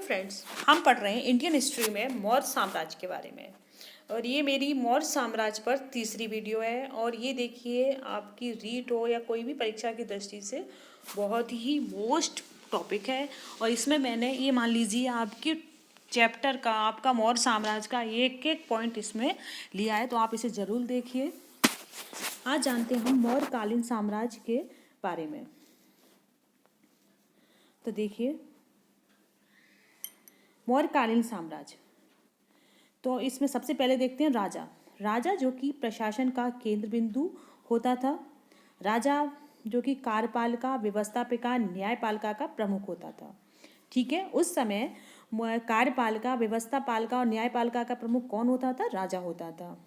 Friends, हम पढ़ रहे हैं इंडियन हिस्ट्री में मौर्य साम्राज्य के बारे में। और ये मेरी मौर्य साम्राज्य पर तीसरी वीडियो है। और ये देखिए, आपकी रीट हो या कोई भी परीक्षा की दृष्टि से बहुत ही मोस्ट टॉपिक है। और इसमें मैंने ये मान लीजिए आपकी चैप्टर का, आपका मौर्य साम्राज्य का एक एक पॉइंट इसमें लिया है, तो आप इसे ज़रूर देखिए। आज जानते हैं हम मौर्यकालीन साम्राज्य के बारे में। तो देखिए, मौर्यकालीन साम्राज्य, तो इसमें सबसे पहले देखते हैं राजा। राजा जो कि प्रशासन का केंद्र बिंदु होता था। राजा जो कि कार्यपालिका, व्यवस्थापिका, न्यायपालिका का प्रमुख होता था। ठीक है, उस समय कार्यपालिका, व्यवस्थापालिका और न्यायपालिका का प्रमुख कौन होता था? राजा होता था।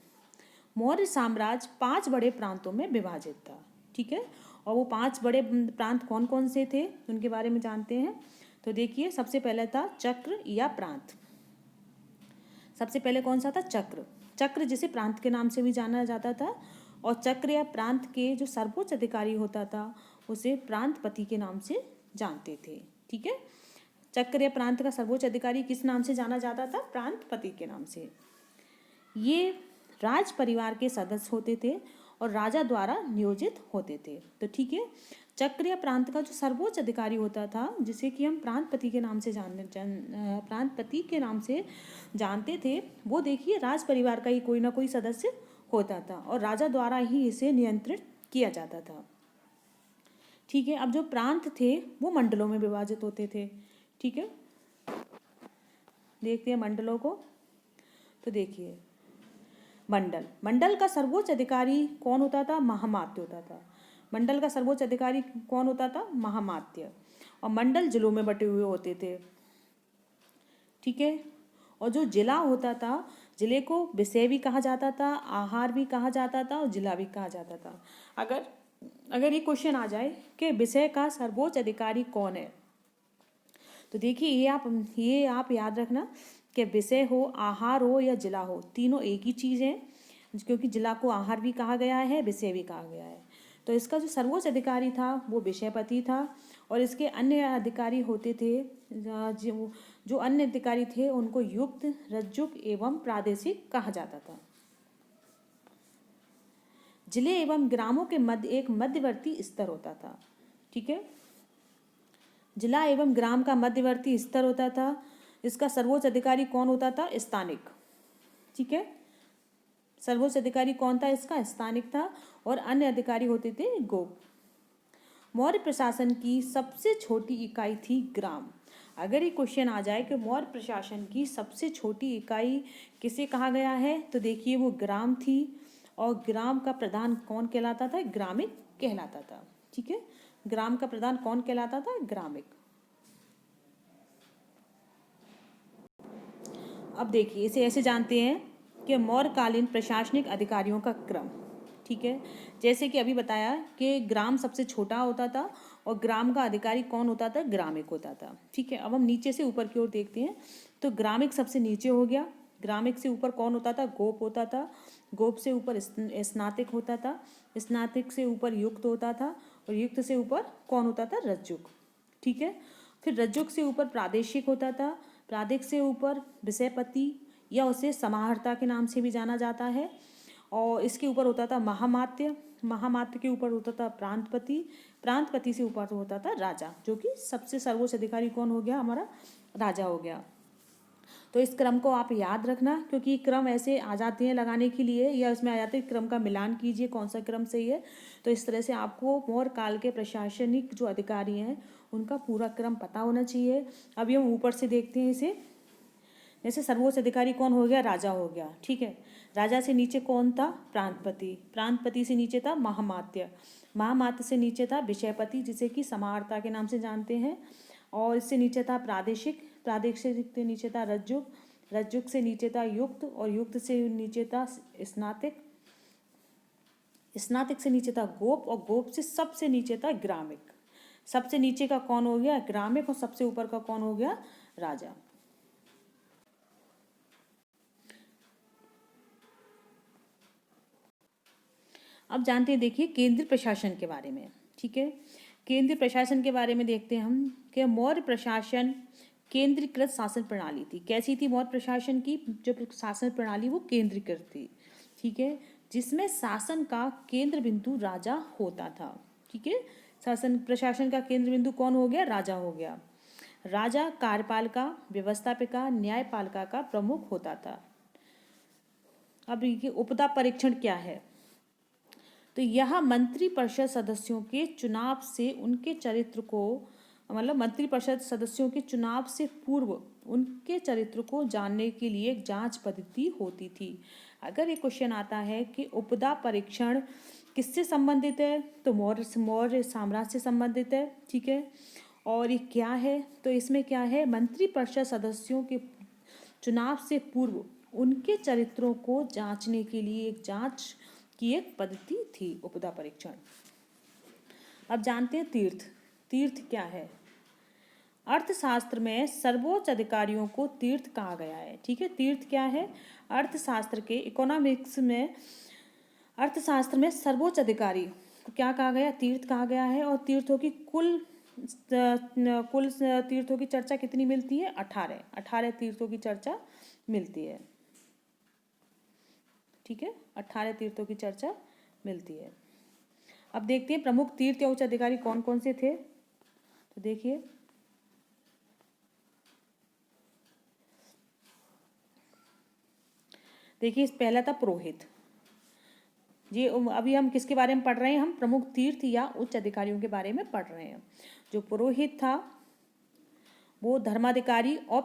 मौर्य साम्राज्य 5 बड़े प्रांतों में विभाजित था। ठीक है, और वो 5 बड़े प्रांत कौन कौन से थे उनके बारे में जानते हैं। तो देखिए, सबसे पहले था चक्र या प्रांत। सबसे पहले कौन सा था? चक्र। चक्र जिसे प्रांत के नाम से भी जाना जाता था। और चक्र या प्रांत के जो सर्वोच्च अधिकारी होता था उसे प्रांतपति के नाम से जानते थे। ठीक है, चक्र या प्रांत का सर्वोच्च अधिकारी किस नाम से जाना जाता था? प्रांतपति के नाम से। ये राज परिवार के सदस्य होते थे और राजा द्वारा नियोजित होते थे। तो ठीक है, चक्र या प्रांत का जो सर्वोच्च अधिकारी होता था, जिसे कि हम प्रांतपति के नाम से प्रांतपति के नाम से जानते थे, वो देखिए राज परिवार का ही कोई ना कोई सदस्य होता था और राजा द्वारा ही इसे नियंत्रित किया जाता था। ठीक है, अब जो प्रांत थे वो मंडलों में विभाजित होते थे। ठीक है, देखते हैं मंडलों को। तो देखिए, मंडल का सर्वोच्च अधिकारी कौन होता था? महामात्य होता था। मंडल का सर्वोच्च अधिकारी कौन होता था? महामात्य। और मंडल जिलों में बटे हुए होते थे। ठीक है, और जो जिला होता था, जिले को विषय भी कहा जाता था, आहार भी कहा जाता था और जिला भी कहा जाता था। अगर ये क्वेश्चन आ जाए कि विषय का सर्वोच्च अधिकारी कौन है, तो देखिए ये आप याद रखना कि विषय हो, आहार हो या जिला हो, तीनों एक ही चीज़ है, क्योंकि जिला को आहार भी कहा गया है, विषय भी कहा गया है। तो इसका जो सर्वोच्च अधिकारी था वो विषयपति था। और इसके अन्य अधिकारी होते थे, जो अन्य अधिकारी थे उनको युक्त, रज्जुक एवं प्रादेशिक कहा जाता था। जिले एवं ग्रामों के मध्य एक मध्यवर्ती स्तर होता था। ठीक है, जिला एवं ग्राम का मध्यवर्ती स्तर होता था। इसका सर्वोच्च अधिकारी कौन होता था? स्थानिक। ठीक है, सर्वोच्च अधिकारी कौन था इसका? स्थानिक था। और अन्य अधिकारी होते थे गोप। मौर्य प्रशासन की सबसे छोटी इकाई थी ग्राम। अगर ये क्वेश्चन आ जाए कि मौर्य प्रशासन की सबसे छोटी इकाई किसे कहा गया है, तो देखिए वो ग्राम थी। और ग्राम का प्रधान कौन कहलाता था? ग्रामिक कहलाता था। ठीक है, ग्राम का प्रधान कौन कहलाता था? ग्रामिक। अब देखिए, इसे ऐसे जानते हैं कि मौर्यकालीन प्रशासनिक अधिकारियों का क्रम। ठीक है, जैसे कि अभी बताया कि ग्राम सबसे छोटा होता था और ग्राम का अधिकारी कौन होता था? ग्रामिक होता था। ठीक है, अब हम नीचे से ऊपर की ओर देखते हैं। तो ग्रामिक सबसे नीचे हो गया। ग्रामिक से ऊपर कौन होता था? गोप होता था। गोप से ऊपर स्नातक होता था। स्नातक से ऊपर युक्त होता था। और युक्त से ऊपर कौन होता था? रज्जुक। ठीक है, फिर रज्जुक से ऊपर प्रादेशिक होता था। प्रादेशिक से ऊपर विषयपति या उसे समाहर्ता के नाम से भी जाना जाता है। और इसके ऊपर होता था महामात्य। महामात्य के ऊपर होता था प्रांतपति। प्रांतपति से ऊपर होता था राजा, जो कि सबसे सर्वोच्च अधिकारी कौन हो गया? हमारा राजा हो गया। तो इस क्रम को आप याद रखना, क्योंकि क्रम ऐसे आ जाते हैं लगाने के लिए, या इसमें आ जाते हैं, क्रम का मिलान कीजिए कौन सा क्रम सही है। तो इस तरह से आपको मौर्य काल के प्रशासनिक जो अधिकारी हैं उनका पूरा क्रम पता होना चाहिए। अभी हम ऊपर से देखते हैं इसे। जैसे सर्वोच्च अधिकारी कौन हो गया? राजा हो गया। ठीक है, राजा से नीचे कौन था? प्रांतपति। प्रांतपति से नीचे था महामात्य। महामात्य से नीचे था विषयपति, जिसे कि समाहर्ता के नाम से जानते हैं। और इससे नीचे था प्रादेशिक। प्रादेशिक से नीचे था रज्जुक। रज्जुक से नीचे था युक्त। और युक्त से नीचे था स्नातक। स्नातक से नीचे था गोप। और गोप से सबसे नीचे था ग्रामिक। सबसे नीचे का कौन हो गया? ग्रामिक। और सबसे ऊपर का कौन हो गया? राजा। अब जानते हैं, देखिए, केंद्रीय प्रशासन के बारे में। ठीक है, केंद्रीय प्रशासन के बारे में देखते हैं हम कि मौर्य प्रशासन केंद्रीकृत शासन प्रणाली थी। कैसी थी मौर्य प्रशासन की जो शासन प्रणाली, वो केंद्रीकृत थी, ठीक है, जिसमें शासन का केंद्र बिंदु राजा होता था, ठीक है। शासन प्रशासन का केंद्र बिंदु कौन हो गया? राजा हो गया। राजा कार्यपालिका, व्यवस्थापिका, न्यायपालिका का प्रमुख होता था। अब ये उपदा परीक्षण क्या है? तो यह मंत्री परिषद सदस्यों के चुनाव से उनके चरित्र को, मतलब मंत्री परिषद सदस्यों के चुनाव से पूर्व उनके चरित्र को जानने के लिए एक जांच पद्धति होती थी। अगर ये क्वेश्चन आता है कि उपदा परीक्षण किससे संबंधित है, तो मौर्य साम्राज्य से संबंधित है, ठीक है। और ये क्या है? तो इसमें क्या है, मंत्री परिषद सदस्यों के चुनाव से पूर्व उनके चरित्रों को जांचने के लिए एक जांच की एक पद्धति थी उपदा परीक्षण। अब जानते हैं तीर्थ। तीर्थ क्या है? अर्थशास्त्र में सर्वोच्च अधिकारियों को तीर्थ कहा गया है, ठीक है। तीर्थ क्या है? अर्थशास्त्र के इकोनॉमिक्स में अर्थशास्त्र में सर्वोच्च अधिकारी को क्या कहा गया? तीर्थ कहा गया है। और तीर्थों की कुल तीर्थों की चर्चा कितनी मिलती है? 18 तीर्थों की चर्चा मिलती है, ठीक है। 18 तीर्थों की चर्चा मिलती है। अब देखते हैं प्रमुख तीर्थ या उच्च अधिकारी कौन कौन से थे। तो देखिए, पहला था पुरोहित। ये अभी हम किसके बारे में पढ़ रहे हैं? हम प्रमुख तीर्थ या उच्च अधिकारियों के बारे में पढ़ रहे हैं। जो पुरोहित था वो धर्माधिकारी और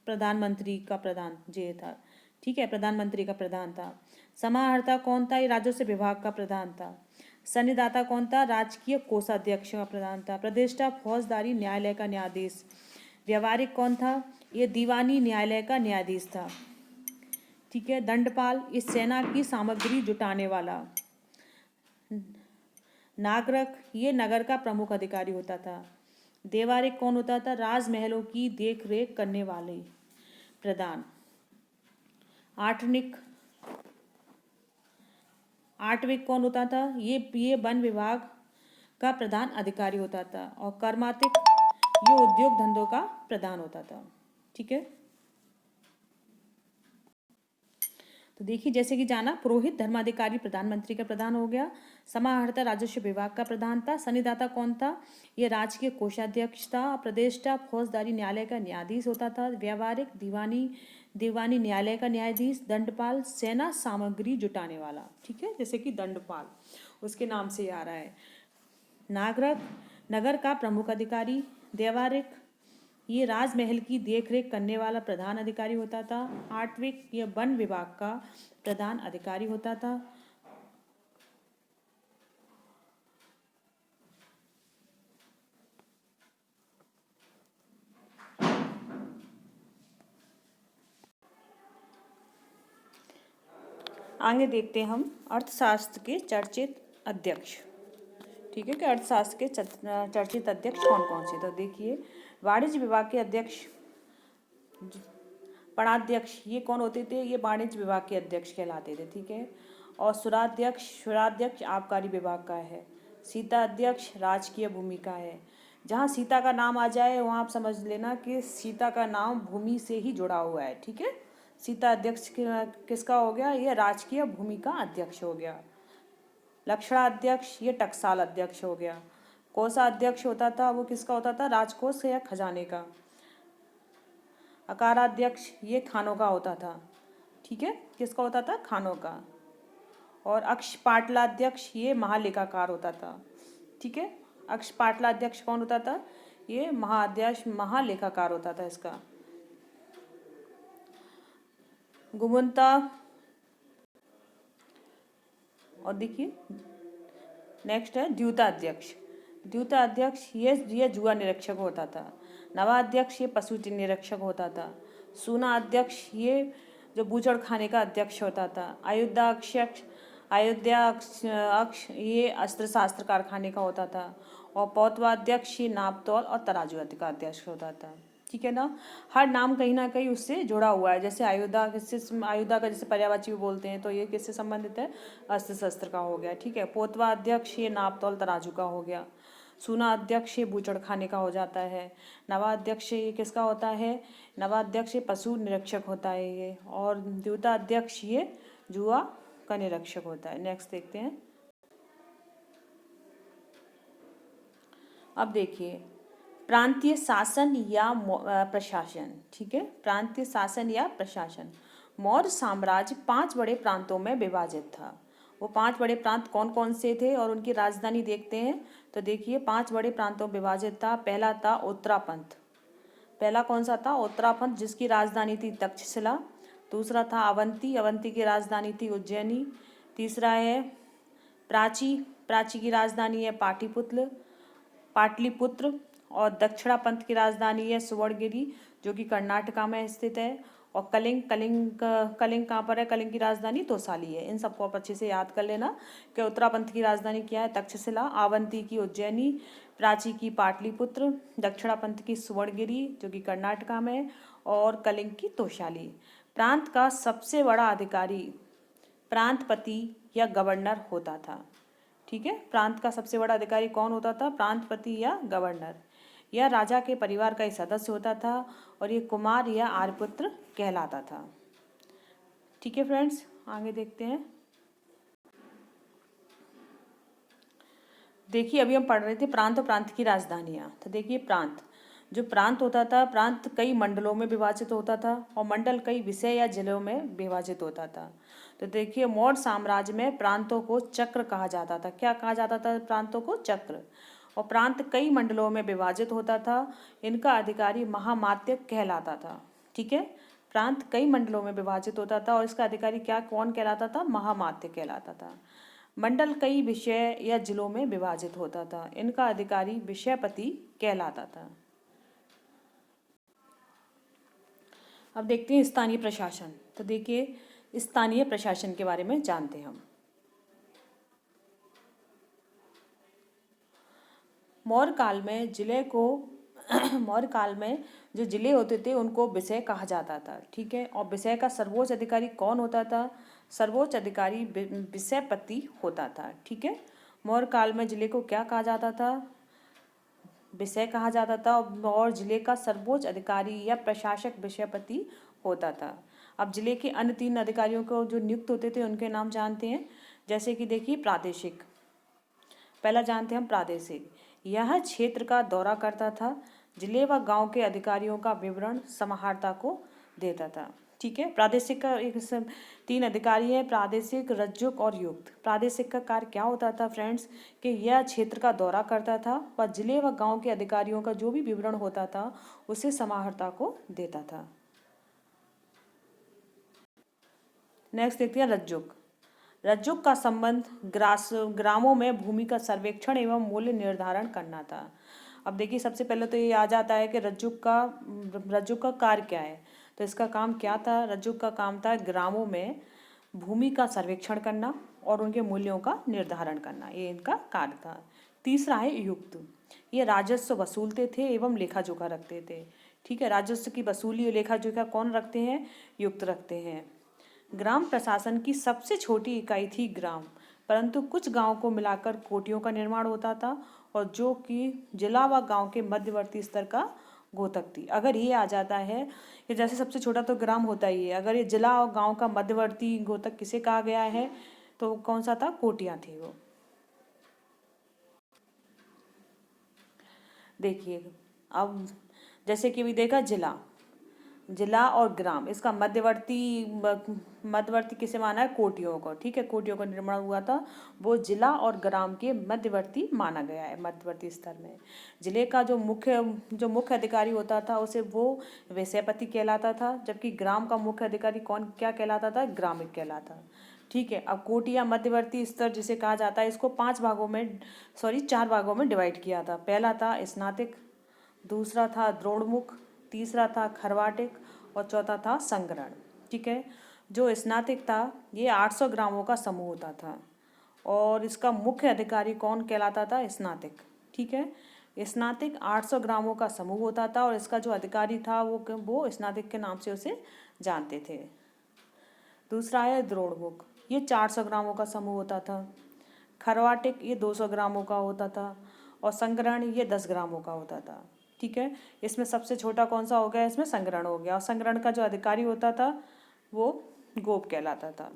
प्रधानमंत्री का प्रधान ये था, ठीक है, प्रधानमंत्री का प्रधान था। समाहर्ता कौन था? ये राजस्व विभाग का प्रधान था। सन्निदाता कौन था? राजकीय कोषाध्यक्ष का प्रधान था। प्रतिष्ठा फौजदारी न्यायालय का न्यायाधीश। व्यवहारिक कौन था? ये दीवानी न्यायालय का न्यायाधीश था, ठीक है। दंडपाल, इस सेना की सामग्री जुटाने वाला। नागरक, ये नगर का प्रमुख अधिकारी होता था। देवारिक कौन होता था? राजमहलों की देख रेख करने वाले प्रधान। आठविक कौन होता था? ये वन विभाग का प्रधान अधिकारी होता था। और कर्मातिक, ये उद्योग धंधों का प्रधान होता था, ठीक है। तो देखिए, जैसे कि जाना, पुरोहित धर्माधिकारी प्रधानमंत्री का प्रधान हो गया। समाहर्ता राजस्व विभाग का प्रधान था। सन्निदाता कौन था? ये राजकीय कोषाध्यक्ष था। प्रतिष्ठा फौजदारी न्यायालय का न्यायाधीश होता था। व्यवहारिक दीवानी न्यायालय का न्यायाधीश। दंडपाल, सेना सामग्री जुटाने वाला, ठीक है, जैसे कि दंडपाल उसके नाम से आ रहा है। नागरक, नगर का प्रमुख अधिकारी। देवारिक, ये राजमहल की देखरेख करने वाला प्रधान अधिकारी होता था। आठविक, ये वन विभाग का प्रधान अधिकारी होता था। आगे देखते हैं हम अर्थशास्त्र के चर्चित अध्यक्ष, ठीक है, कि अर्थशास्त्र के चर्चित अध्यक्ष कौन कौन से। तो देखिए, वाणिज्य विभाग के अध्यक्ष पणाध्यक्ष, ये कौन होते थे? ये वाणिज्य विभाग के अध्यक्ष कहलाते थे, ठीक है। और सुराध्यक्ष आबकारी विभाग का है। सीता अध्यक्ष राजकीय भूमि का है। जहाँ सीता का नाम आ जाए वहाँ आप समझ लेना कि सीता का नाम भूमि से ही जुड़ा हुआ है, ठीक है। सीता अध्यक्ष किसका हो गया? ये राजकीय भूमि का अध्यक्ष हो गया। लक्षणाध्यक्ष, ये टकसाल अध्यक्ष हो गया। कोषाध्यक्ष होता था, वो किसका होता था? राजकोष या खजाने का। अकाराध्यक्ष, ये खानों का होता था, ठीक है, किसका होता था? खानों का। और अक्षपाटलाध्यक्ष, ये महालेखाकार होता था, ठीक है। अक्षपाटलाध्यक्ष कौन होता था? ये महालेखाकार होता था इसका। गुमंता, और देखिए नेक्स्ट है द्यूताध्यक्ष। द्यूताध्यक्ष ये जुआ निरीक्षक होता था। नवाध्यक्ष ये पशु निरीक्षक होता था। सूना अध्यक्ष ये जो बूचड़ खाने का अध्यक्ष होता था। अयोध्या ये अस्त्र शास्त्र कारखाने का होता था। और पौतवाध्यक्ष ये नापतौल और तराजू का अध्यक्ष होता था, ठीक है ना। हर नाम कहीं ना कहीं उससे जुड़ा हुआ है। जैसे आयुधा का जैसे पर्यायवाची बोलते हैं, तो ये किससे संबंधित है? अस्त्र शस्त्र का हो गया, ठीक है। पोतवा अध्यक्ष ये नापतौल तराजू का हो गया। सूनाध्यक्ष ये बूचड़ खाने का हो जाता है। नवाध्यक्ष ये किसका होता है? नवाध्यक्ष ये पशु निरीक्षक होता है ये। और द्विताध्यक्ष ये जुआ का निरीक्षक होता है। नेक्स्ट देखते हैं। अब देखिए प्रांतीय शासन या प्रशासन। ठीक है, प्रांतीय शासन या प्रशासन। मौर्य साम्राज्य 5 बड़े प्रांतों में विभाजित था। वो 5 बड़े प्रांत कौन कौन से थे और उनकी राजधानी देखते हैं। तो देखिए 5 बड़े प्रांतों में विभाजित था। पहला था उत्तरापंथ। पहला कौन सा था? उत्तरापंथ, जिसकी राजधानी थी तक्षशिला। दूसरा था अवंती। अवंती की राजधानी थी उज्जैनी। तीसरा है प्राची। प्राची की राजधानी है पाटलिपुत्र। और दक्षिणापंथ की राजधानी है सुवर्णगिरी, जो कि कर्नाटका में स्थित है। और कलिंग कलिंग कहाँ पर है? कलिंग की राजधानी तोसाली है। इन सबको आप अच्छे से याद कर लेना कि उत्तरापंथ की राजधानी क्या है? तक्षशिला। आवंती की उज्जैनी। प्राची की पाटलिपुत्र। दक्षिणापंथ की सुवर्णगिरी, जो कि कर्नाटका में है। और कलिंग की तोशाली। प्रांत का सबसे बड़ा अधिकारी प्रांतपति या गवर्नर होता था। ठीक है, प्रांत का सबसे बड़ा अधिकारी कौन होता था? प्रांतपति या गवर्नर। यह राजा के परिवार का एक सदस्य होता था और ये कुमार या आर्यपुत्र कहलाता था। ठीक है फ्रेंड्स, आगे देखते हैं। देखिए अभी हम पढ़ रहे थे प्रांत और प्रांत की राजधानियाँ। तो देखिए प्रांत, जो प्रांत होता था, प्रांत कई मंडलों में विभाजित होता था और मंडल कई विषय या जिलों में विभाजित होता था। तो देखिए मौर्य साम्राज्य में प्रांतों को चक्र कहा जाता था। क्या कहा जाता था? प्रांतों को चक्र। और प्रांत कई मंडलों में विभाजित होता था। इनका अधिकारी महामात्य कहलाता था। ठीक है, प्रांत कई मंडलों में विभाजित होता था और इसका अधिकारी कौन कहलाता था? महामात्य कहलाता था। मंडल कई विषय या जिलों में विभाजित होता था। इनका अधिकारी विषयपति कहलाता था। अब देखते हैं स्थानीय प्रशासन। तो देखिए स्थानीय प्रशासन के बारे में जानते हैं हम। मौर्य काल में जिले को मौर्य काल में जो जिले होते थे उनको विषय कहा जाता था। ठीक है, और विषय का सर्वोच्च अधिकारी कौन होता था? सर्वोच्च अधिकारी विषयपति होता था। ठीक है, मौर्य काल में जिले को क्या कहा जाता था? विषय कहा जाता था। और जिले का सर्वोच्च अधिकारी या प्रशासक विषयपति होता था। अब जिले के अन्य 3 अधिकारियों को जो नियुक्त होते थे उनके नाम जानते हैं। जैसे कि देखिए प्रादेशिक। पहला जानते हैं हम प्रादेशिक। यह क्षेत्र का दौरा करता था। जिले व गांव के अधिकारियों का विवरण समाहर्ता को देता था। ठीक है, प्रादेशिक का 3 अधिकारी है, प्रादेशिक, रज्जुक और युक्त। प्रादेशिक का कार्य क्या होता था फ्रेंड्स? कि यह क्षेत्र का दौरा करता था व जिले व गांव के अधिकारियों का जो भी विवरण होता था उसे समाहर्ता को देता था। नेक्स्ट देखते हैं रज्जुक। रज्जुक का संबंध ग्रामों में भूमि का सर्वेक्षण एवं मूल्य निर्धारण करना था। अब देखिए सबसे पहले तो ये आ जाता है कि रज्जुक का कार्य क्या है। तो इसका काम क्या था? रज्जुक का काम था ग्रामों में भूमि का सर्वेक्षण करना और उनके मूल्यों का निर्धारण करना, ये इनका कार्य था। तीसरा है युक्त। ये राजस्व वसूलते थे एवं लेखा जोखा रखते थे। ठीक है, राजस्व की वसूली और लेखा जोखा कौन रखते हैं? युक्त रखते हैं। ग्राम प्रशासन की सबसे छोटी इकाई थी ग्राम, परंतु कुछ गांव को मिलाकर कोटियों का निर्माण होता था और जो कि जिला व गांव के मध्यवर्ती स्तर का गोतक थी। अगर ये आ जाता है कि जैसे सबसे छोटा तो ग्राम होता ही है, अगर ये जिला और गांव का मध्यवर्ती गोतक किसे कहा गया है? तो कौन सा था? कोटियाँ थी वो। देखिए अब जैसे कि भी देखा जिला और ग्राम, इसका मध्यवर्ती किसे माना है? कोटियों को। ठीक है, कोटियों का निर्माण हुआ था, वो जिला और ग्राम के मध्यवर्ती माना गया है, मध्यवर्ती स्तर में। जिले का जो मुख्य अधिकारी होता था उसे वो विषयपति कहलाता था, जबकि ग्राम का मुख्य अधिकारी क्या कहलाता था? ग्रामिक कहलाता। ठीक है, अब कोटिया मध्यवर्ती स्तर जिसे कहा जाता है, इसको 4 भागों में डिवाइड किया था। पहला था स्नातक, दूसरा था द्रोणमुख, तीसरा था खरवाटिक और चौथा था संग्रहण। ठीक है, जो स्नातक था ये 800 ग्रामों का समूह होता था और इसका मुख्य अधिकारी कौन कहलाता था? स्नातक। ठीक है, स्नातक 800 ग्रामों का समूह होता था और इसका जो अधिकारी था वो स्नातक के नाम से उसे जानते थे। दूसरा है द्रोणमुख, ये 400 ग्रामों का समूह होता था। खरवाटिक ये 200 ग्रामों का होता था और संग्रहण ये 10 ग्रामों का होता था। ठीक है, इसमें सबसे छोटा कौन सा हो गया, इसमें संग्रहण हो गया। और संग्रहण का जो अधिकारी होता था वो गोप कहलाता था।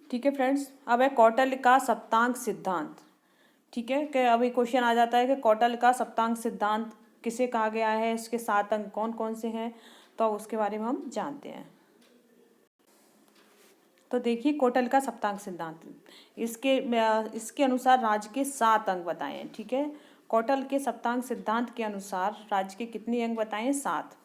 ठीक है फ्रेंड्स, अब है कौटिल्य का सप्तांग सिद्धांत। ठीक है, कि अभी क्वेश्चन आ जाता है कि कौटिल्य का सप्तांग सिद्धांत किसे कहा गया है, इसके 7 अंक कौन कौन से हैं, तो उसके बारे में हम जानते हैं। तो देखिए कौटिल्य का सप्तांग सिद्धांत, इसके अनुसार राज्य के 7 अंग बताए हैं। ठीक है, कौटिल्य के सप्तांग सिद्धांत के अनुसार राज्य के कितने अंग बताए हैं, 7।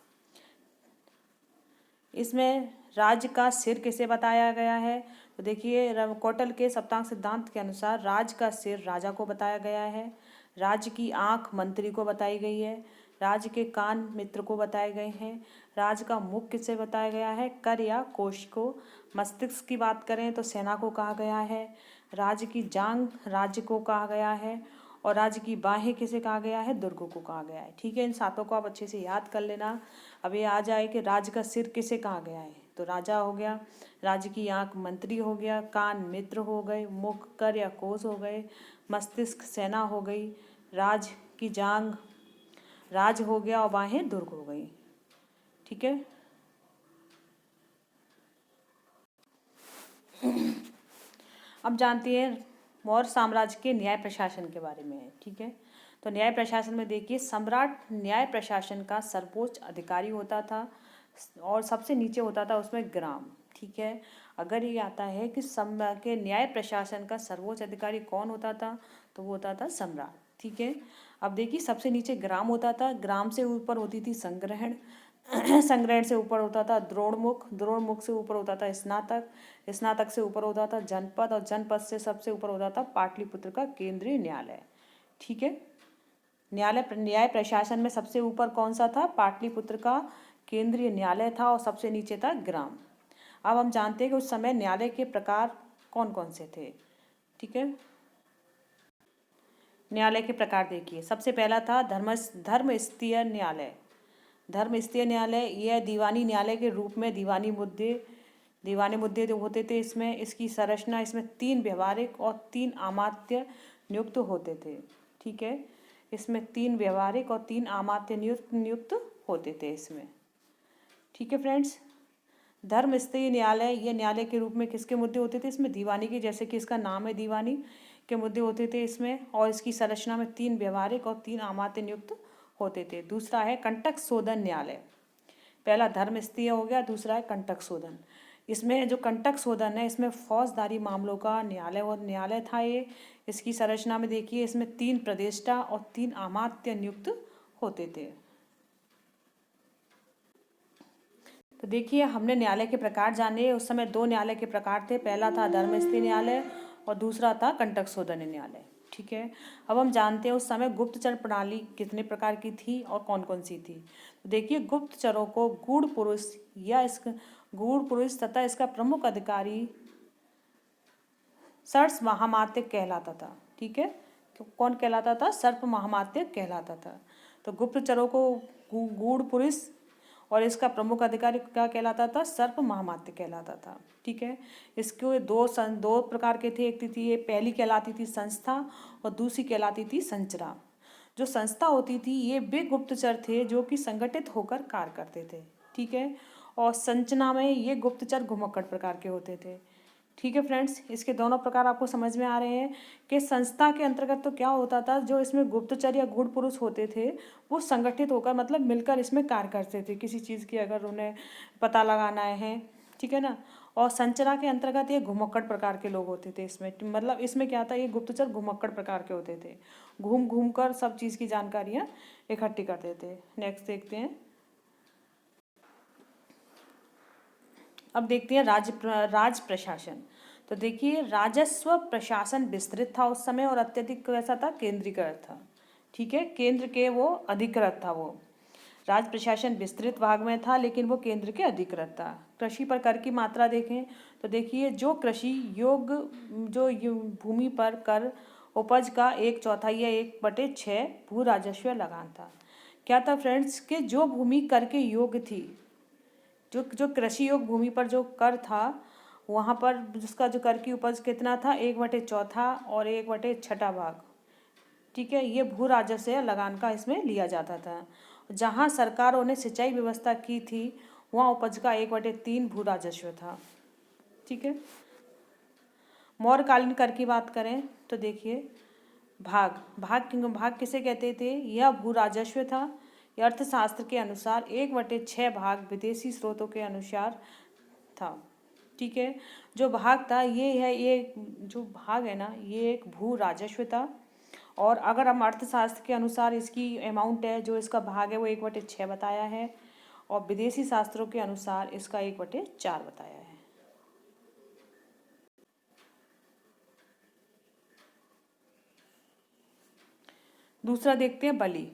इसमें राज्य का सिर किसे बताया गया है, तो देखिए कौटिल्य के सप्तांग सिद्धांत के अनुसार राज्य का सिर राजा को बताया गया है, राज्य की आंख मंत्री को बताई गई है, राज्य के कान मित्र को बताए गए हैं, राज्य का मुख किसे बताया गया है, कर या कोश को, मस्तिष्क की बात करें तो सेना को कहा गया है, राज्य की जांघ राज्य को कहा गया है, और राज्य की बाहें किसे कहा गया है, दुर्ग को कहा गया है। ठीक है, इन 7 को आप अच्छे से याद कर लेना। अब ये आ जाए कि राज्य का सिर किसे कहा गया है, तो राजा हो गया, राज्य की आंख मंत्री हो गया, कान मित्र हो गए, मुख कर या कोश हो गए, मस्तिष्क सेना हो गई, राज की जांघ राज हो गया और बाहें दुर्ग हो गई। ठीक है, अब जानते हैं मौर्य साम्राज्य के न्याय प्रशासन के बारे में। ठीक है, तो न्याय प्रशासन में देखिए सम्राट न्याय प्रशासन का सर्वोच्च अधिकारी होता था और सबसे नीचे होता था उसमें ग्राम। ठीक है, अगर ये आता है कि के न्याय प्रशासन का सर्वोच्च अधिकारी कौन होता था, तो वो होता था सम्राट। ठीक है, अब देखिए सबसे नीचे ग्राम होता था, ग्राम से ऊपर होती थी संग्रहण, संग्रहण से ऊपर होता था द्रोणमुख, द्रोणमुख से ऊपर होता था स्नातक, स्नातक से ऊपर होता था जनपद, और जनपद से सबसे ऊपर होता था पाटलिपुत्र का केंद्रीय न्यायालय। ठीक है, न्याय प्रशासन में सबसे ऊपर कौन सा था, पाटलिपुत्र का केंद्रीय न्यायालय था, और सबसे नीचे था ग्राम। अब हम जानते हैं कि उस समय न्यायालय के प्रकार कौन कौन से थे। ठीक है, न्यायालय के प्रकार देखिए, सबसे पहला था धर्मस्थीय न्यायालय। धर्मस्थीय न्यायालय यह दीवानी न्यायालय के रूप में दीवानी मुद्दे जो होते थे इसमें, इसकी संरचना, इसमें 3 व्यवहारिक और 3 अमात्य नियुक्त होते थे। ठीक है, इसमें 3 व्यवहारिक और 3 अमात्य नियुक्त होते थे इसमें। ठीक है फ्रेंड्स, धर्मस्थीय न्यायालय ये न्यायालय के रूप में किसके मुद्दे होते थे, इसमें दीवानी के, जैसे कि इसका नाम है दीवानी के मुद्दे होते थे इसमें, और इसकी संरचना में 3 व्यवहारिक और 3 अमात्य नियुक्त होते थे। दूसरा है कंटक शोधन न्यायालय, पहला धर्मस्थीय हो गया, दूसरा है कंटक शोधन। इसमें जो कंटक शोधन है इसमें फौजदारी मामलों का न्यायालय था ये। इसकी संरचना में देखिए इसमें 3 प्रदेष्टा और 3 अमात्य नियुक्त होते थे। तो देखिए हमने न्यायालय के प्रकार जाने, उस समय 2 न्यायालय के प्रकार थे, पहला था धर्मस्थीय न्यायालय और दूसरा था कंटक शोधन न्यायालय। ठीक है, अब हम जानते हैं उस समय गुप्तचर प्रणाली कितने प्रकार की थी और कौन कौन सी थी। तो देखिए गुप्तचरों को गूढ़ पुरुष तथा इसका प्रमुख अधिकारी सर्प महामात्य कहलाता था। ठीक है, तो कौन कहलाता था, सर्प महामात्य कहलाता था। तो गुप्तचरों को गूढ़ पुरुष और इसका प्रमुख अधिकारी क्या कहलाता था, सर्प महामात्य कहलाता था। ठीक है, इसके दो प्रकार के थे, एक थी ये पहली कहलाती थी संस्था और दूसरी कहलाती थी संचरा। जो संस्था होती थी ये वे गुप्तचर थे जो कि संगठित होकर कार्य करते थे। ठीक है, और संचना में ये गुप्तचर घुमक्कड़ प्रकार के होते थे। ठीक है फ्रेंड्स, इसके दोनों प्रकार आपको समझ में आ रहे हैं कि संस्था के अंतर्गत तो क्या होता था, जो इसमें गुप्तचर या गूढ़ पुरुष होते थे वो संगठित होकर मतलब मिलकर इसमें कार्य करते थे किसी चीज़ की अगर उन्हें पता लगाना है। ठीक है ना, और संचरा के अंतर्गत ये घुमक्कड़ प्रकार के लोग होते थे इसमें, मतलब इसमें क्या था, ये गुप्तचर घुमक्कड़ प्रकार के होते थे, घूम घूम कर सब चीज़ की जानकारियाँ इकट्ठी करते थे। नेक्स्ट देखते हैं, अब देखते हैं राज प्रशासन। तो देखिए राजस्व प्रशासन विस्तृत था उस समय और अत्यधिक कैसा था, केंद्रीकृत था। ठीक है, केंद्र के वो अधिकृत था, वो राज प्रशासन विस्तृत भाग में था लेकिन वो केंद्र के अधिकृत था। कृषि पर कर की मात्रा देखें तो देखिए जो कृषि भूमि पर कर उपज का 1/4 या 1/6 भू राजस्व लगान था। क्या था फ्रेंड्स कि जो भूमि कर के योग्य थी, जो कृषि योग्य भूमि पर जो कर था वहाँ पर जिसका जो कर की उपज कितना था, 1/4 और 1/6 भाग ठीक है, ये भू राजस्व या लगान का इसमें लिया जाता था। जहाँ सरकारों ने सिंचाई व्यवस्था की थी वहाँ उपज का 1/3 भू राजस्व था। ठीक है, मौर्यकालीन कर की बात करें तो देखिए, भाग भाग भाग किसे कहते थे? यह भू राजस्व था। यह अर्थशास्त्र के अनुसार 1/6 भाग विदेशी स्रोतों के अनुसार था। ठीक है, जो भाग था ये जो भाग है ना, ये एक भू राजस्व था। और अगर हम अर्थशास्त्र के अनुसार इसकी अमाउंट है, जो इसका भाग है वो 1/6 बताया है, और विदेशी शास्त्रों के अनुसार इसका 1/4 बताया है। दूसरा देखते हैं बलि।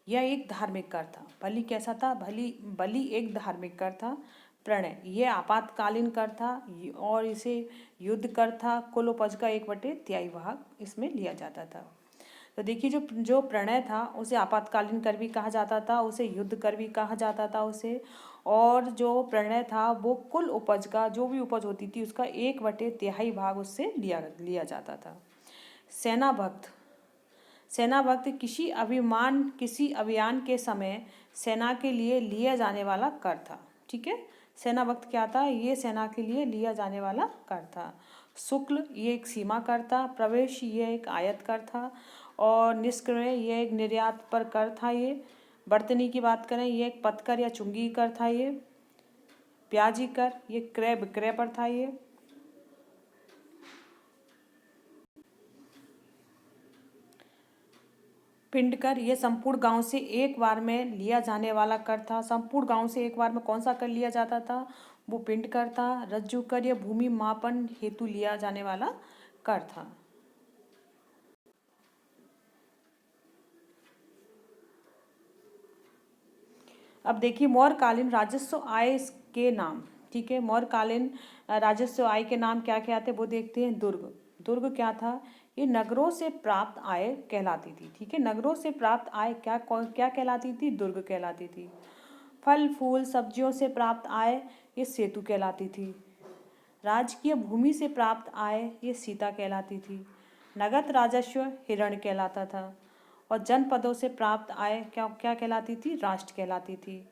यह एक धार्मिक कर था। बलि कैसा था? बलि एक धार्मिक कर था। प्रणय ये आपातकालीन कर था और इसे युद्ध कर था। कुल उपज का 1/3 भाग इसमें लिया जाता था। तो देखिए, जो जो प्रणय था उसे आपातकालीन कर भी कहा जाता था, उसे युद्ध कर भी कहा जाता था उसे। और जो प्रणय था वो कुल उपज का, जो भी उपज होती थी उसका 1/3 भाग उससे लिया लिया जाता था। सेना भक्त। सेना भक्त किसी अभियान के समय सेना के लिए लिया जाने वाला कर था। ठीक है, सेना भक्त क्या था? ये सेना के लिए लिया जाने वाला कर था। शुक्ल ये एक सीमा कर था। प्रवेश ये एक आयत कर था। और निष्क्रय ये एक निर्यात पर कर था। ये बर्तनी की बात करें, ये एक पथकर या चुंगी कर था। ये ब्याजी कर ये क्रय विक्रय पर था। ये पिंड कर ये संपूर्ण गांव से एक बार में लिया जाने वाला कर था। संपूर्ण गांव से एक बार में कौन सा कर लिया जाता था? वो पिंड कर था। रज्जु कर ये भूमि मापन हेतु लिया जाने वाला कर था। अब देखिए, मौर्यकालीन राजस्व आय के नाम। ठीक है, मौर्यकालीन राजस्व आय के नाम क्या क्या थे वो देखते हैं। दुर्ग। दुर्ग क्या था? ये नगरों से प्राप्त आय कहलाती थी। ठीक है, नगरों से प्राप्त आय क्या क्या कहलाती थी? दुर्ग कहलाती थी। फल फूल सब्जियों से प्राप्त आय ये सेतु कहलाती थी। राजकीय भूमि से प्राप्त आय ये सीता कहलाती थी। नगद राजस्व हिरण कहलाता था। और जनपदों से प्राप्त आय क्या क्या कहलाती थी? राष्ट्र कहलाती थी।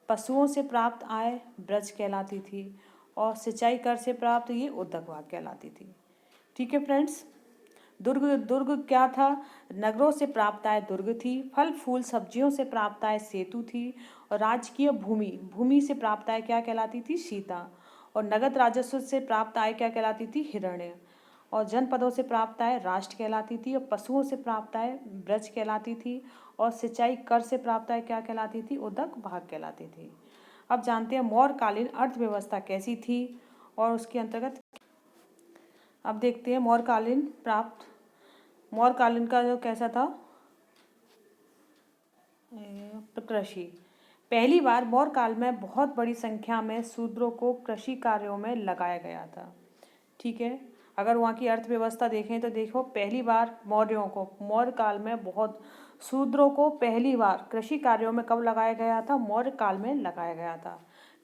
पशुओं से प्राप्त आय ब्रज कहलाती थी। और सिंचाई कर से प्राप्त ये उद्योग भाग कहलाती थी। ठीक है फ्रेंड्स, दुर्ग दुर्ग क्या था? नगरों से प्राप्त आय दुर्ग थी। फल फूल सब्जियों से प्राप्त आय सेतु थी। और राजकीय भूमि भूमि से प्राप्त आय क्या कहलाती थी? सीता। और नगद राजस्व से प्राप्त आय क्या कहलाती थी? हिरण्य। और जनपदों से प्राप्त आय राष्ट्र कहलाती थी। और पशुओं से प्राप्त आय ब्रज कहलाती थी। और सिंचाई कर से प्राप्त आय क्या कहलाती थी? उदक भाग कहलाती थी। अब जानते हैं मौर्यकालीन अर्थव्यवस्था कैसी थी और उसके अंतर्गत। अब देखते हैं मौर्यकालीन का जो कैसा था? कृषि। पहली बार मौर्य काल में बहुत बड़ी संख्या में शूद्रों को कृषि कार्यों में लगाया गया था। ठीक है, अगर वहाँ की अर्थव्यवस्था देखें तो देखो, पहली बार मौर्य काल में बहुत शूद्रों को पहली बार कृषि कार्यों में कब लगाया गया था? मौर्य काल में लगाया गया था।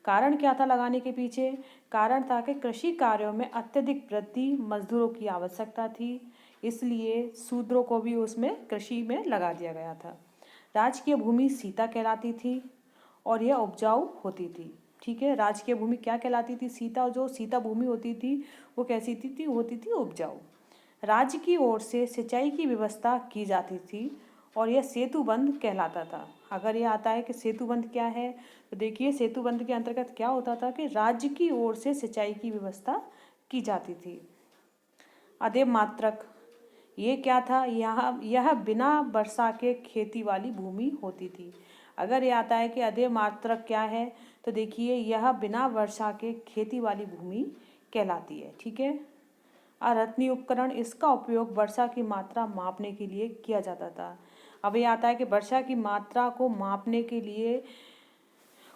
कारण क्या था लगाने के पीछे? कारण था कि कृषि कार्यों में अत्यधिक वृद्धि मजदूरों की आवश्यकता थी, इसलिए शूद्रों को भी उसमें कृषि में लगा दिया गया था। राजकीय भूमि सीता कहलाती थी और यह उपजाऊ होती थी। ठीक है, राजकीय भूमि क्या कहलाती थी? सीता। और जो सीता भूमि होती थी वो कैसी थी? होती थी उपजाऊ। राज्य की ओर से सिंचाई की व्यवस्था की जाती थी और यह सेतुबंध कहलाता था। अगर ये आता है कि सेतुबंध क्या है, तो देखिए, सेतुबंध के अंतर्गत क्या होता था कि राज्य की ओर से सिंचाई की व्यवस्था की जाती थी। अदेय मात्रक ये क्या था? यह बिना वर्षा के खेती वाली भूमि होती थी। अगर ये आता है कि अदेय मात्रक क्या है, तो देखिए, यह बिना वर्षा के खेती वाली भूमि कहलाती है। ठीक है, अरत्नी उपकरण इसका उपयोग वर्षा की मात्रा मापने के लिए किया जाता था। अब ये आता है कि वर्षा की मात्रा को मापने के लिए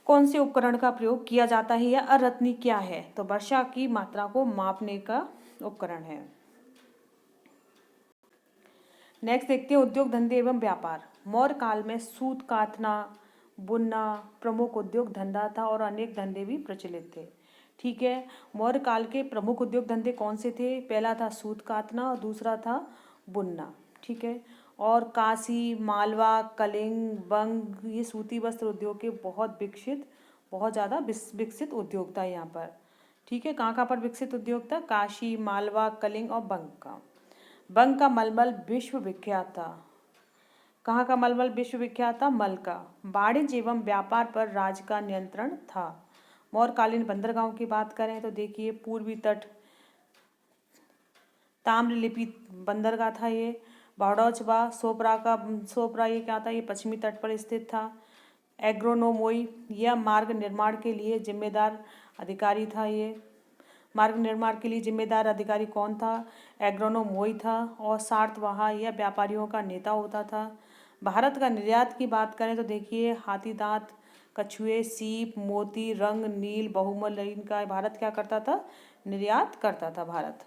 कौन से उपकरण का प्रयोग किया जाता है, या अरत्नी क्या है? तो वर्षा की मात्रा को मापने का उपकरण है। नेक्स्ट देखते हैं उद्योग धंधे एवं व्यापार। मौर्य काल में सूत कातना बुनना प्रमुख उद्योग धंधा था और अनेक धंधे भी प्रचलित थे। ठीक है, मौर्य काल के प्रमुख उद्योग धंधे कौन से थे? पहला था सूत कातना और दूसरा था बुनना। ठीक है, और काशी, मालवा, कलिंग, बंग ये सूती वस्त्र उद्योग के बहुत ज़्यादा विकसित उद्योग था यहाँ पर। ठीक है, कहाँ पर विकसित उद्योग था? काशी, मालवा, कलिंग और बंग का मलमल विश्व विख्यात था। कहाँ का मलमल विश्व विख्यात था? मल का। वाणिज्य एवं व्यापार पर राज्य का नियंत्रण था। मौर्यकालीन बंदरगाहों की बात करें तो देखिए, पूर्वी तट ताम्रलिपि बंदरगाह था ये। बड़ौचबा सोपरा ये क्या था? ये पश्चिमी तट पर स्थित था। एग्रोनोमोई यह मार्ग निर्माण के लिए जिम्मेदार अधिकारी था। ये मार्ग निर्माण के लिए जिम्मेदार अधिकारी कौन था? एग्रोनोमोई था। और सार्तवाहा यह व्यापारियों का नेता होता था। भारत का निर्यात की बात करें तो देखिए, हाथी दांत, कछुए, सीप, मोती, रंग, नील, बहुमल इनका भारत क्या करता था? निर्यात करता था भारत।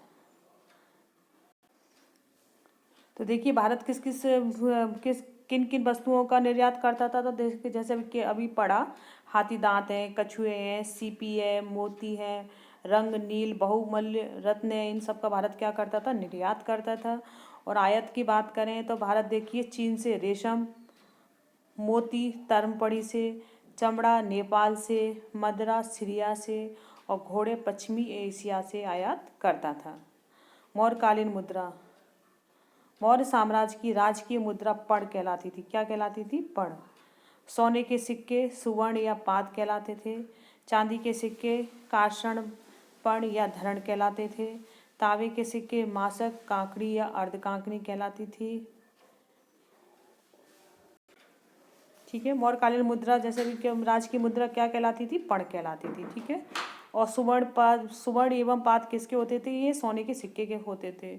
तो देखिए, भारत किस किन किन वस्तुओं का निर्यात करता था? तो देखिए, जैसे कि अभी पढ़ा, हाथी दांत हैं, कछुए हैं, सीपी है, मोती है, रंग, नील, बहुमूल्य रत्न है, इन सब का भारत क्या करता था? निर्यात करता था। और आयात की बात करें तो भारत देखिए, चीन से रेशम, मोती तरमपड़ी से, चमड़ा नेपाल से, मदरा सीरिया से और घोड़े पश्चिमी एशिया से आयात करता था। मौर्यकालीन मुद्रा। मौर्य साम्राज्य की राजकीय मुद्रा पड़ कहलाती थी। क्या कहलाती थी? पड़। सोने के सिक्के सुवर्ण या पाद कहलाते थे। चांदी के सिक्के कांसण, पण या धरण कहलाते थे। तांबे के सिक्के मासक, कांकड़ी या अर्धकांकनी कहलाती थी। ठीक है, मौर्यकालीन मुद्रा जैसे भी राज की मुद्रा क्या कहलाती थी? पड़ कहलाती थी। ठीक है, और सुवर्ण एवं पाद किसके होते थे? ये सोने के सिक्के के होते थे।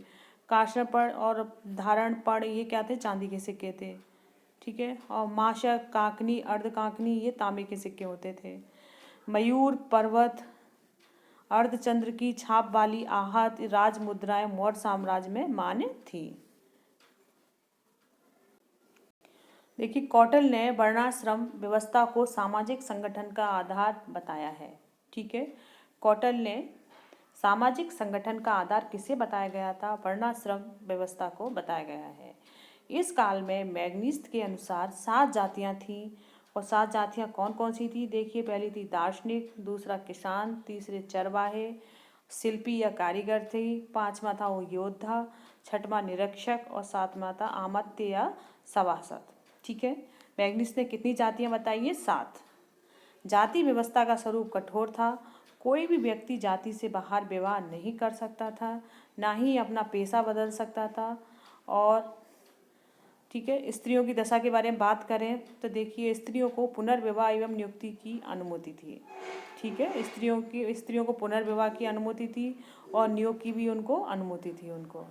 कांसण पण और धारण पण ये क्या थे? चांदी के सिक्के थे। ठीक है, और माशक, कांकनी, अर्धकांकनी ये तांबे के सिक्के होते थे। मयूर, पर्वत, अर्धचंद्र की छाप वाली आहत राज मुद्राएं मौर्य साम्राज्य में मान्य थी। देखिए, कौटिल्य ने वर्णाश्रम व्यवस्था को सामाजिक संगठन का आधार बताया है। ठीक है, कौटिल्य ने सामाजिक संगठन का आधार किसे बताया गया था? वर्णाश्रम व्यवस्था को बताया गया है। इस काल में मैग्निस्त के अनुसार 7 जातियां थीं। और 7 जातियां कौन कौन सी थी? देखिए, पहली थी दार्शनिक, दूसरा किसान, तीसरे चरवाहे, शिल्पी या कारीगर थी, पांचवा था वो योद्धा, छठवां निरीक्षक और सातवां था आमत्य या सभासद। ठीक है, मैग्निस्त ने कितनी जातियां बताई है? 7। जाति व्यवस्था का स्वरूप कठोर था। कोई भी व्यक्ति जाति से बाहर विवाह नहीं कर सकता था, ना ही अपना पेशा बदल सकता था। और ठीक है, स्त्रियों की दशा के बारे में बात करें तो देखिए, स्त्रियों को पुनर्विवाह एवं नियुक्ति की अनुमति थी। ठीक है, स्त्रियों को पुनर्विवाह की अनुमति थी और नियोग की भी उनको अनुमति थी उनको।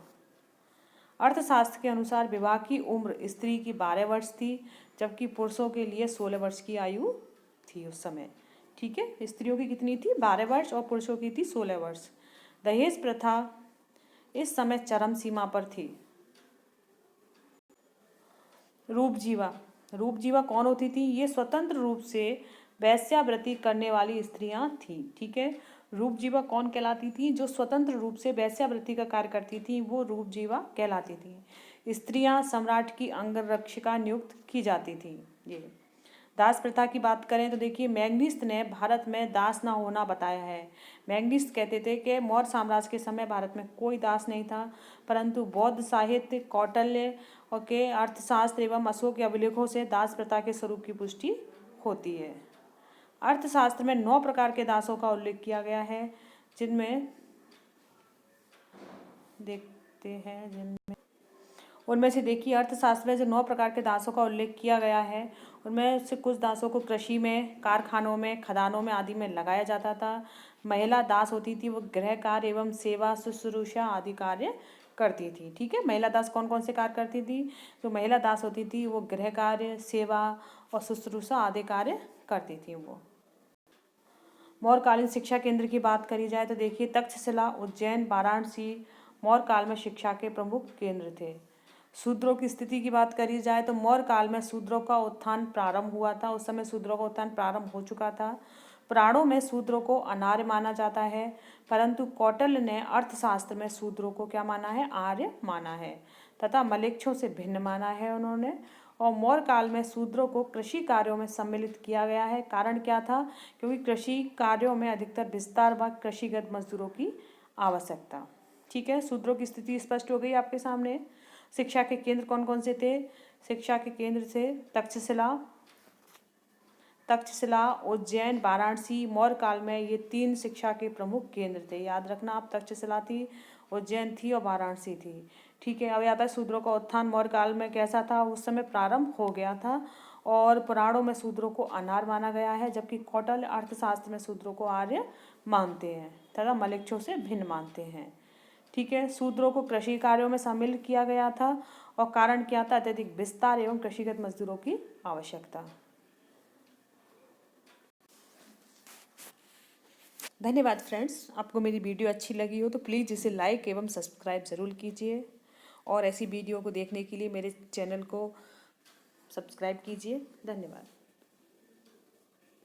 अर्थशास्त्र के अनुसार विवाह की उम्र स्त्री की 12 वर्ष थी, जबकि पुरुषों के लिए 16 वर्ष की आयु थी उस समय। ठीक है, स्त्रियों की कितनी थी? 12 वर्ष और पुरुषों की थी 16 वर्ष। दहेज प्रथा इस समय चरम सीमा पर थी। रूपजीवा कौन होती थी? ये स्वतंत्र रूप से वेश्यावृत्ति करने वाली स्त्रियां थी। ठीक है, रूपजीवा कौन कहलाती थी? जो स्वतंत्र रूप से वेश्यावृत्ति का कार्य करती थी वो रूपजीवा कहलाती थी। स्त्रियां सम्राट की अंगरक्षिका नियुक्त की जाती थी। ये दास प्रथा की बात करें तो देखिए, मैग्निस्त ने भारत में दास ना होना बताया है। मैग्निस्त कहते थे कि मौर्य साम्राज्य के समय भारत में कोई दास नहीं था, परंतु बौद्ध साहित्य, कौटिल्य और के अर्थशास्त्र एवं अशोक के अभिलेखों से दास प्रथा के स्वरूप की पुष्टि होती है। अर्थशास्त्र में 9 प्रकार के दासों का उल्लेख किया गया है, जिनमें देखते हैं उनमें से देखिए, अर्थशास्त्र में जो 9 प्रकार के दासों का उल्लेख किया गया है उनमें से कुछ दासों को कृषि में, कारखानों में, खदानों में आदि में लगाया जाता था। महिला दास होती थी, वो गृह कार्य एवं सेवा शुश्रूषा आदि कार्य करती थी। ठीक है, महिला दास कौन कौन से कार्य करती थी? जो महिला दास होती थी वो गृह कार्य, सेवा और शुश्रूषा आदि कार्य करती थी वो। मौर्यकालीन शिक्षा केंद्र की बात करी जाए तो देखिए, तक्षशिला, उज्जैन, वाराणसी मौर्य काल में शिक्षा के प्रमुख केंद्र थे। शूद्रों की स्थिति की बात करी जाए तो मौर्य काल में शूद्रों का उत्थान प्रारंभ हुआ था। उस समय शूद्रों का उत्थान प्रारंभ हो चुका था। पुराणों में शूद्रों को अनार्य माना जाता है, परंतु कौटिल्य ने अर्थशास्त्र में शूद्रों को क्या माना है? आर्य माना है। तथा मलेच्छों से भिन्न माना है उन्होंने। और मौर्य काल में शूद्रों को कृषि कार्यों में सम्मिलित किया गया है। कारण क्या था? क्योंकि कृषि कार्यों में अधिकतर विस्तार व कृषिगत मजदूरों की आवश्यकता। ठीक है, शूद्रों की स्थिति स्पष्ट हो गई आपके सामने। शिक्षा के केंद्र कौन कौन से थे? शिक्षा के केंद्र थे तक्षशिला, उज्जैन, वाराणसी। मौर्य काल में ये 3 शिक्षा के प्रमुख केंद्र थे। याद रखना आप, तक्षशिला थी, उज्जैन थी और वाराणसी थी। ठीक है, अब आता है शूद्रों का उत्थान मौर्य काल में कैसा था? उस समय प्रारंभ हो गया था और पुराणों में शूद्रों को अनार्य माना गया है, जबकि कौटिल्य अर्थशास्त्र में शूद्रों को आर्य मानते हैं तथा मलेच्छों से भिन्न मानते हैं। ठीक है, शूद्रों को कृषि कार्यों में शामिल किया गया था और कारण क्या था? अत्यधिक विस्तार एवं कृषिगत मजदूरों की आवश्यकता। धन्यवाद फ्रेंड्स। आपको मेरी वीडियो अच्छी लगी हो तो प्लीज़ इसे लाइक एवं सब्सक्राइब ज़रूर कीजिए और ऐसी वीडियो को देखने के लिए मेरे चैनल को सब्सक्राइब कीजिए। धन्यवाद।